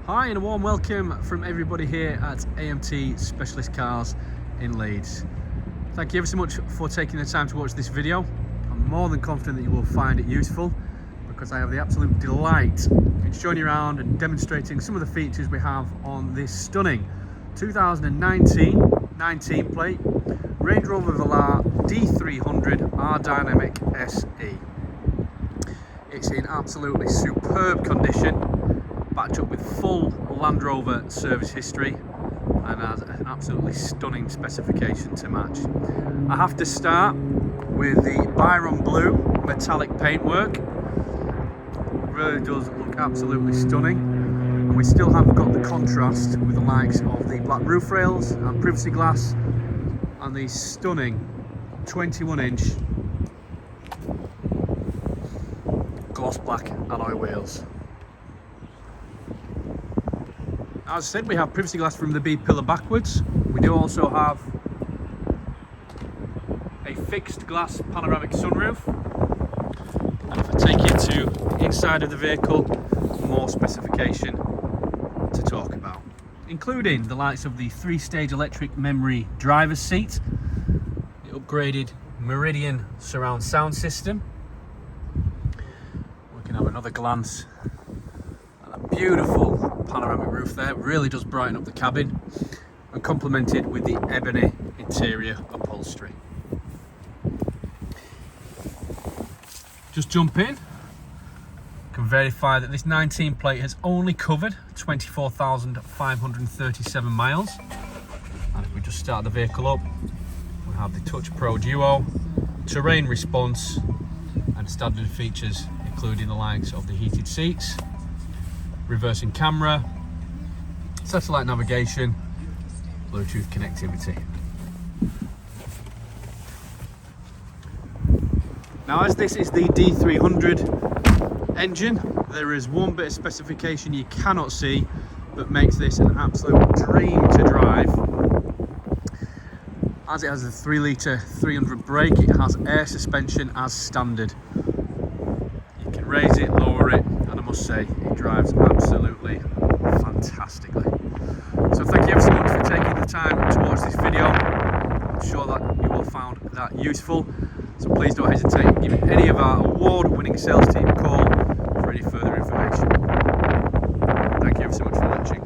Hi and a warm welcome from everybody here at AMT Specialist Cars in Leeds. Thank you ever so much for taking the time to watch this video. I'm more than confident that you will find it useful because I have the absolute delight in showing you around and demonstrating some of the features we have on this stunning 2019 19 plate Range Rover Velar D300 R-Dynamic SE. It's in absolutely superb condition, backed up with full Land Rover service history and has an absolutely stunning specification to match. I have to start with the Byron Blue metallic paintwork. It really does look absolutely stunning, and we still have got the contrast with the likes of the black roof rails and privacy glass and these stunning 21-inch gloss black alloy wheels. As I said, we have privacy glass from the B pillar backwards. We do also have a fixed glass panoramic sunroof. And if I take you to inside of the vehicle, more specification to talk about, including the likes of the 3-stage electric memory driver's seat, the upgraded Meridian surround sound system. We can have another glance at a beautiful panoramic roof there. It really does brighten up the cabin, and complemented with the ebony interior upholstery. Just jump in, can verify that this 19 plate has only covered 24,537 miles. And if we just start the vehicle up, we have the Touch Pro Duo, terrain response, and standard features including the likes of the heated seats, reversing camera, satellite navigation, Bluetooth connectivity. Now, as this is the D300 engine, there is one bit of specification you cannot see that makes this an absolute dream to drive. As it has a 3-litre 300 brake, it has air suspension as standard. You can raise it, lower it, and I must say it drives absolutely fantastically. So thank you ever so much for taking the time to watch this video. I'm sure that you will find that useful. So please don't hesitate giving any of our award-winning sales team a call for any further information. Thank you ever so much for watching.